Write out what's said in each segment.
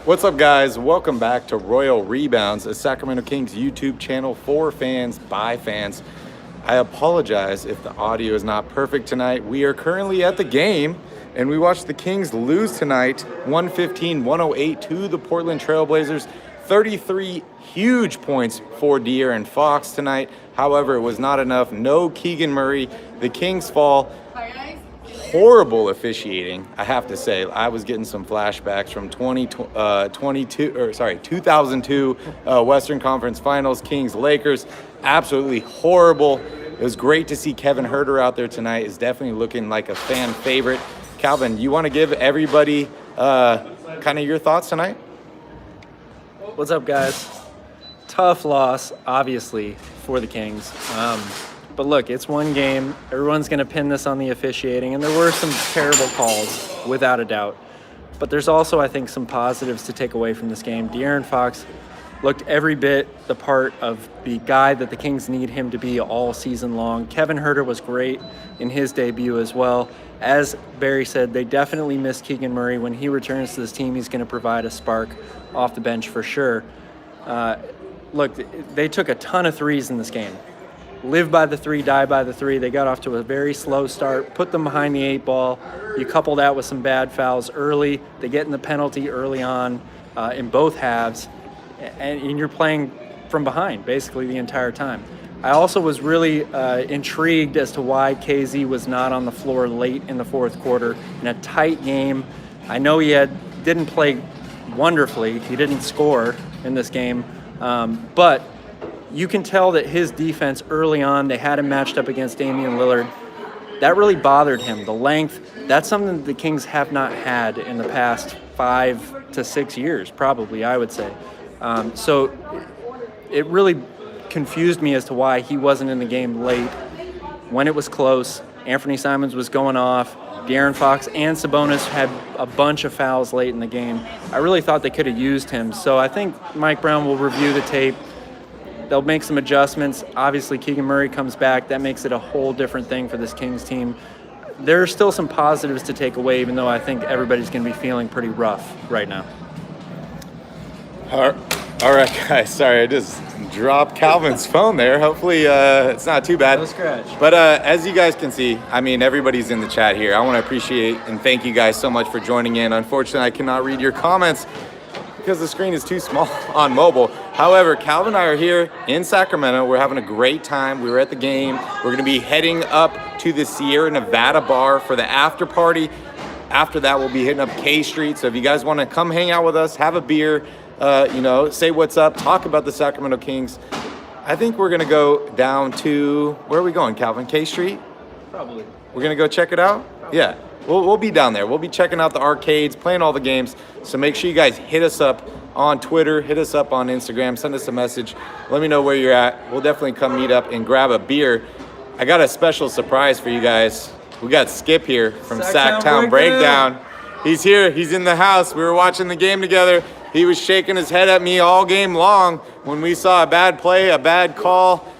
What's up, guys? Welcome back to Royal Rebounds, a Sacramento Kings YouTube channel for fans by fans. I apologize if the audio is not perfect tonight. We are currently at the game, and we watched the Kings lose tonight, 115-108 to the Portland Trailblazers. 33 huge points for De'Aaron Fox tonight. However, it was not enough. No Keegan Murray. The Kings fall. Horrible officiating, I have to say. I was getting some flashbacks from 2002 Western Conference Finals, Kings Lakers. Absolutely horrible. It was great to see Kevin Huerter out there tonight. Is definitely looking like a fan favorite. Calvin, you want to give everybody kind of your thoughts tonight? What's up, guys? Tough loss, obviously, for the Kings. But look, it's one game. Everyone's going to pin this on the officiating, and there were some terrible calls, without a doubt. But there's also, I think, some positives to take away from this game. De'Aaron Fox looked every bit the part of the guy that the Kings need him to be all season long. Kevin Huerter was great in his debut as well. As Barry said, they definitely miss Keegan Murray. When he returns to this team, he's going to provide a spark off the bench for sure. Look, they took a ton of threes in this game. Live by the three, die by the three. They got off to a very slow start, put them behind the 8 ball. You couple that with some bad fouls early. They get in the penalty early on in both halves, and you're playing from behind basically the entire time. I also was really intrigued as to why KZ was not on the floor late in the fourth quarter in a tight game. I know he didn't play wonderfully. He didn't score in this game, but you can tell that his defense early on, they had him matched up against Damian Lillard. That really bothered him. The length, that's something that the Kings have not had in the past 5 to 6 years, probably, I would say. So it really confused me as to why he wasn't in the game late. When it was close, Anthony Simons was going off. De'Aaron Fox and Sabonis had a bunch of fouls late in the game. I really thought they could have used him. So I think Mike Brown will review the tape. They'll make some adjustments. Obviously, Keegan Murray comes back. That makes it a whole different thing for this Kings team. There are still some positives to take away, even though I think everybody's going to be feeling pretty rough right now. All right, guys. Sorry, I just dropped Calvin's phone there. Hopefully, it's not too bad. No scratch. But as you guys can see, I mean, everybody's in the chat here. I want to appreciate and thank you guys so much for joining in. Unfortunately, I cannot read your comments because the screen is too small on mobile. However, Calvin and I are here in Sacramento. We're having a great time. We were at the game. We're going to be heading up to the Sierra Nevada bar for the after party. After that, we'll be hitting up K Street. So if you guys want to come hang out with us, have a beer, say what's up, talk about the Sacramento Kings, I think we're going to go down to, where are we going, Calvin? K Street? Probably. We're going to go check it out? Yeah. We'll be down there. We'll be checking out the arcades, playing all the games. So make sure you guys hit us up on Twitter, hit us up on Instagram, send us a message. Let me know where you're at. We'll definitely come meet up and grab a beer. I got a special surprise for you guys. We got Skip here from Sacktown Breakdown. He's here. He's in the house. We were watching the game together. He was shaking his head at me all game long when we saw a bad play, a bad call.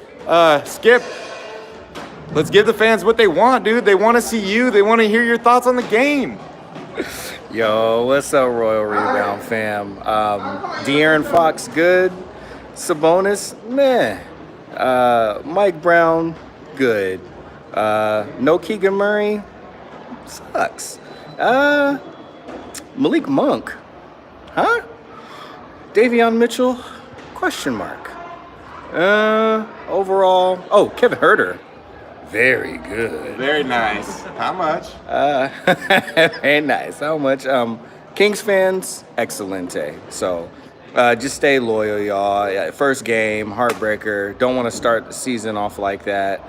Skip, let's give the fans what they want, dude. They want to see you. They want to hear your thoughts on the game. Yo, what's up, Royal Rebound fam? De'Aaron Fox, good. Sabonis, meh. Mike Brown, good. No Keegan Murray, sucks. Malik Monk, huh? Davion Mitchell, question mark. Overall, Kevin Huerter. Very good. Very nice. How much? Very nice. How much? Kings fans, excelente. So just stay loyal, y'all. Yeah, first game, heartbreaker. Don't want to start the season off like that.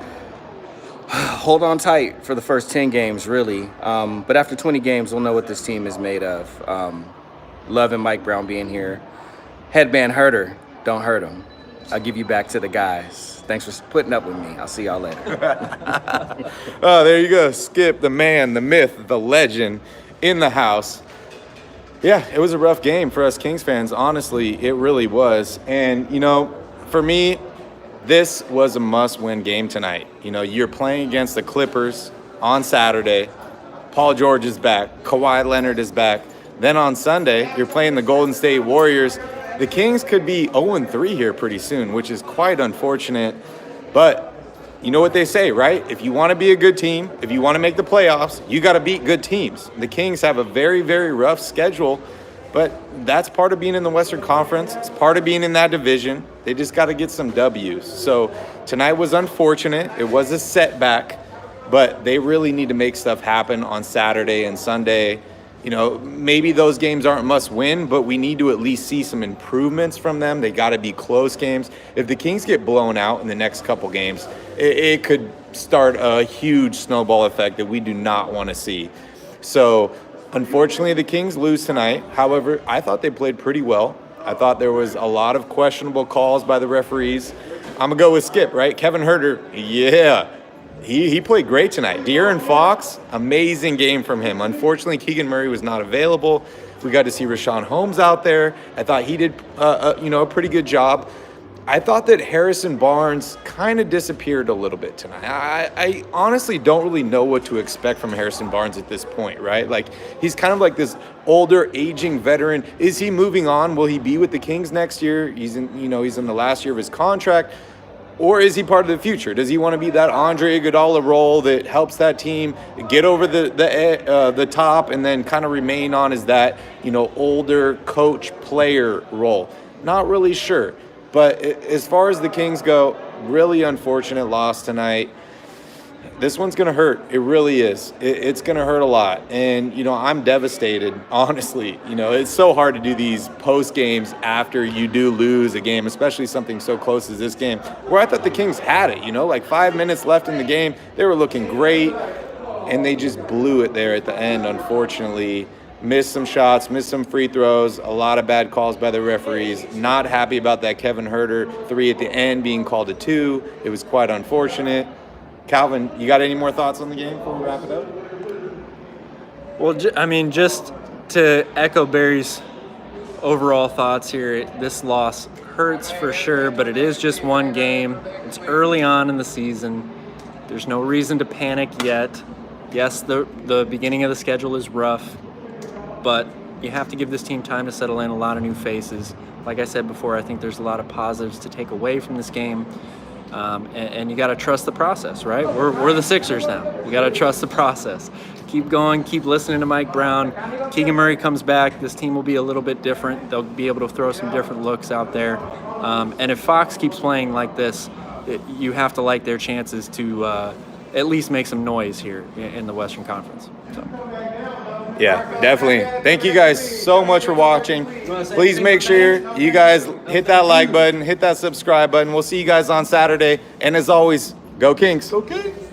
Hold on tight for the first 10 games, really. But after 20 games, we'll know what this team is made of. Loving Mike Brown being here. Headband Huerter, don't hurt him. I'll give you back to the guys. Thanks for putting up with me. I'll see y'all later. Oh, there you go. Skip, the man, the myth, the legend in the house. Yeah, it was a rough game for us Kings fans. Honestly, it really was. And, for me, this was a must-win game tonight. You're playing against the Clippers on Saturday. Paul George is back. Kawhi Leonard is back. Then on Sunday, you're playing the Golden State Warriors. The Kings could be 0-3 here pretty soon, which is quite unfortunate. But you know what they say, right? If you want to be a good team, if you want to make the playoffs, you got to beat good teams. The Kings have a very, very rough schedule, but that's part of being in the Western Conference. It's part of being in that division. They just got to get some W's. So tonight was unfortunate. It was a setback, but they really need to make stuff happen on Saturday and Sunday. You know, maybe those games aren't must win, but we need to at least see some improvements from them. They got to be close games. If the Kings get blown out in the next couple games, it could start a huge snowball effect that we do not want to see. So, unfortunately, the Kings lose tonight. However, I thought they played pretty well. I thought there was a lot of questionable calls by the referees. I'm going to go with Skip, right? Kevin Huerter, yeah. He played great tonight. De'Aaron Fox, amazing game from him. Unfortunately, Keegan Murray was not available. We got to see Rashawn Holmes out there. I thought he did, a pretty good job. I thought that Harrison Barnes kind of disappeared a little bit tonight. I honestly don't really know what to expect from Harrison Barnes at this point, right? Like, he's kind of like this older, aging veteran. Is he moving on? Will he be with the Kings next year? He's in the last year of his contract. Or is he part of the future? Does he want to be that Andre Iguodala role that helps that team get over the top and then kind of remain on as that, older coach player role? Not really sure. But as far as the Kings go, really unfortunate loss tonight. This one's going to hurt. It really is. It's going to hurt a lot. And, I'm devastated, honestly. It's so hard to do these post games after you do lose a game, especially something so close as this game, where I thought the Kings had it, like 5 minutes left in the game. They were looking great, and they just blew it there at the end, unfortunately. Missed some shots, missed some free throws, a lot of bad calls by the referees. Not happy about that Kevin Huerter 3 at the end being called a 2. It was quite unfortunate. Calvin, you got any more thoughts on the game before we wrap it up? Well, just to echo Barry's overall thoughts here, this loss hurts for sure, but it is just one game. It's early on in the season. There's no reason to panic yet. Yes, the beginning of the schedule is rough, but you have to give this team time to settle in, a lot of new faces. Like I said before, I think there's a lot of positives to take away from this game. And you got to trust the process, right? We're the Sixers now. You got to trust the process. Keep going. Keep listening to Mike Brown. Keegan Murray comes back. This team will be a little bit different. They'll be able to throw some different looks out there. And if Fox keeps playing like this, you have to like their chances to at least make some noise here in the Western Conference. So. Yeah, definitely. Thank you guys so much for watching. Please make sure you guys hit that like button, hit that subscribe button. We'll see you guys on Saturday. And as always, go Kings. Go Kings.